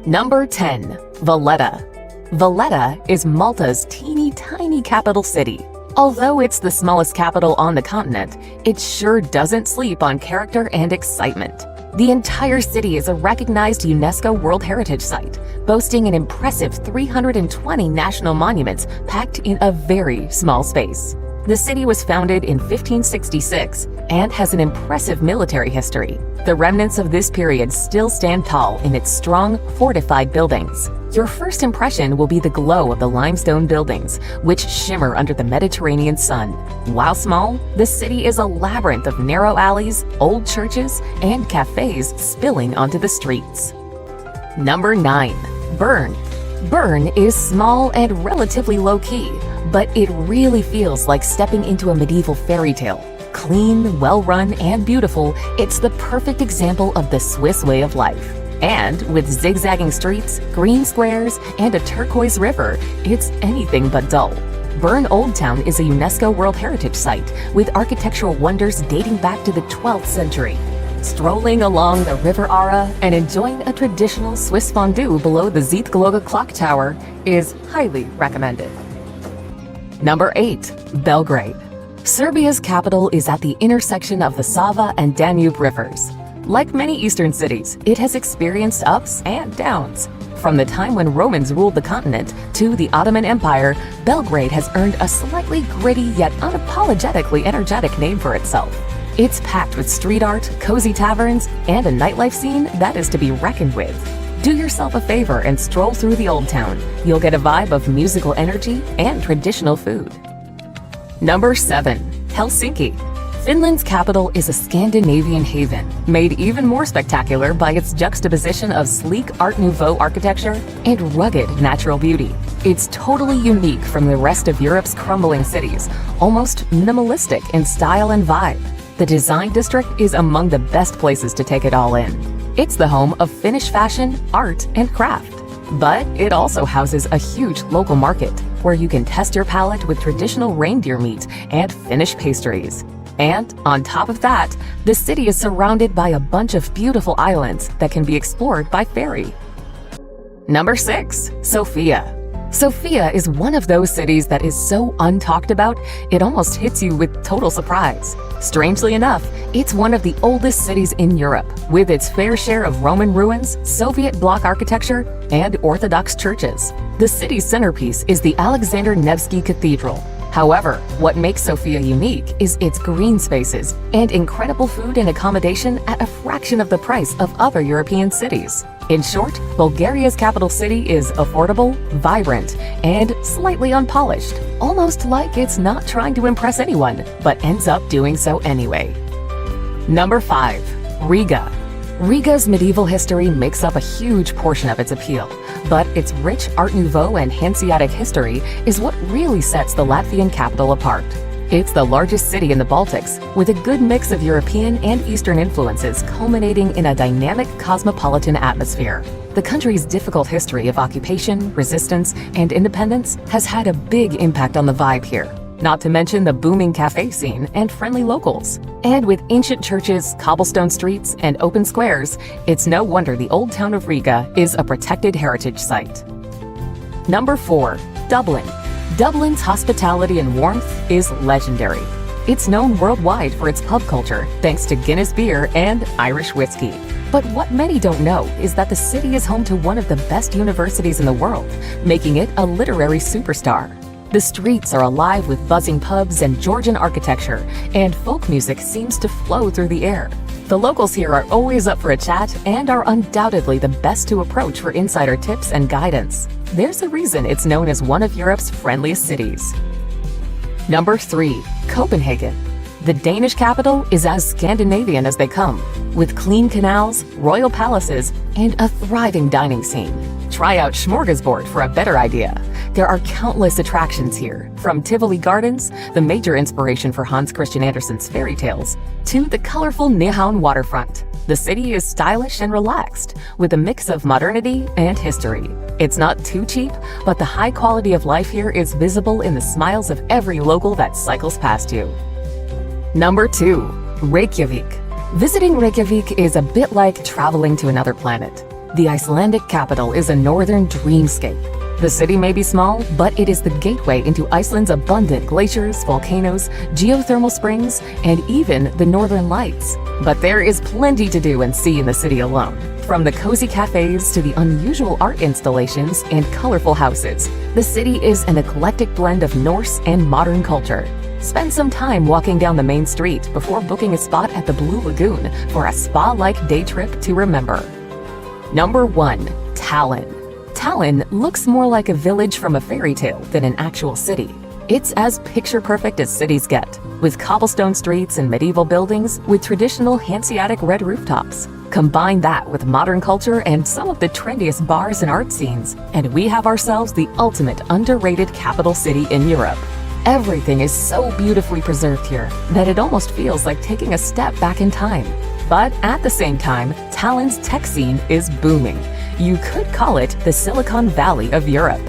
Number 10. Valletta. Valletta is Malta's teeny tiny capital city. Although it's the smallest capital on the continent, it sure doesn't sleep on character and excitement. The entire city is a recognized UNESCO World Heritage Site, boasting an impressive 320 national monuments packed in a very small space. The city was founded in 1566 and has an impressive military history. The remnants of this period still stand tall in its strong, fortified buildings. Your first impression will be the glow of the limestone buildings, which shimmer under the Mediterranean sun. While small, the city is a labyrinth of narrow alleys, old churches, and cafes spilling onto the streets. Number 9. Bern. Bern is small and relatively low-key, but it really feels like stepping into a medieval fairy tale. Clean, well-run, and beautiful, it's the perfect example of the Swiss way of life. And with zigzagging streets, green squares, and a turquoise river, it's anything but dull. Bern Old Town is a UNESCO World Heritage Site with architectural wonders dating back to the 12th century. Strolling along the River Ara and enjoying a traditional Swiss fondue below the Zietgloga clock tower is highly recommended. Number 8. Belgrade. Serbia's capital is at the intersection of the Sava and Danube rivers. Like many eastern cities, it has experienced ups and downs. From the time when Romans ruled the continent to the Ottoman Empire, Belgrade has earned a slightly gritty yet unapologetically energetic name for itself. It's packed with street art, cozy taverns, and a nightlife scene that is to be reckoned with. Do yourself a favor and stroll through the Old Town. You'll get a vibe of musical energy and traditional food. Number 7. Helsinki. Finland's capital is a Scandinavian haven, made even more spectacular by its juxtaposition of sleek Art Nouveau architecture and rugged natural beauty. It's totally unique from the rest of Europe's crumbling cities, almost minimalistic in style and vibe. The design district is among the best places to take it all in. It's the home of Finnish fashion, art, and craft. But it also houses a huge local market, where you can test your palate with traditional reindeer meat and Finnish pastries. And on top of that, the city is surrounded by a bunch of beautiful islands that can be explored by ferry. Number 6. Sofia. Sofia is one of those cities that is so untalked about, it almost hits you with total surprise. Strangely enough, it's one of the oldest cities in Europe, with its fair share of Roman ruins, Soviet bloc architecture, and Orthodox churches. The city's centerpiece is the Alexander Nevsky Cathedral. However, what makes Sofia unique is its green spaces and incredible food and accommodation at a fraction of the price of other European cities. In short, Bulgaria's capital city is affordable, vibrant, and slightly unpolished, almost like it's not trying to impress anyone, but ends up doing so anyway. Number 5. Riga. Riga's medieval history makes up a huge portion of its appeal, but its rich Art Nouveau and Hanseatic history is what really sets the Latvian capital apart. It's the largest city in the Baltics, with a good mix of European and Eastern influences culminating in a dynamic cosmopolitan atmosphere. The country's difficult history of occupation, resistance, and independence has had a big impact on the vibe here, not to mention the booming cafe scene and friendly locals. And with ancient churches, cobblestone streets, and open squares, it's no wonder the old town of Riga is a protected heritage site. Number 4. Dublin. Dublin's hospitality and warmth is legendary. It's known worldwide for its pub culture, thanks to Guinness beer and Irish whiskey. But what many don't know is that the city is home to one of the best universities in the world, making it a literary superstar. The streets are alive with buzzing pubs and Georgian architecture, and folk music seems to flow through the air. The locals here are always up for a chat and are undoubtedly the best to approach for insider tips and guidance. There's a reason it's known as one of Europe's friendliest cities. Number 3. Copenhagen. The Danish capital is as Scandinavian as they come, with clean canals, royal palaces, and a thriving dining scene. Try out Smorgasbord for a better idea. There are countless attractions here, from Tivoli Gardens, the major inspiration for Hans Christian Andersen's fairy tales, to the colorful Nyhavn waterfront. The city is stylish and relaxed, with a mix of modernity and history. It's not too cheap, but the high quality of life here is visible in the smiles of every local that cycles past you. Number 2. Reykjavik. Visiting Reykjavik is a bit like traveling to another planet. The Icelandic capital is a northern dreamscape. The city may be small, but it is the gateway into Iceland's abundant glaciers, volcanoes, geothermal springs, and even the northern lights. But there is plenty to do and see in the city alone. From the cozy cafes to the unusual art installations and colorful houses, the city is an eclectic blend of Norse and modern culture. Spend some time walking down the main street before booking a spot at the Blue Lagoon for a spa-like day trip to remember. Number 1. Tallinn. Tallinn looks more like a village from a fairy tale than an actual city. It's as picture-perfect as cities get, with cobblestone streets and medieval buildings with traditional Hanseatic red rooftops. Combine that with modern culture and some of the trendiest bars and art scenes, and we have ourselves the ultimate underrated capital city in Europe. Everything is so beautifully preserved here that it almost feels like taking a step back in time. But at the same time, Tallinn's tech scene is booming. You could call it the Silicon Valley of Europe.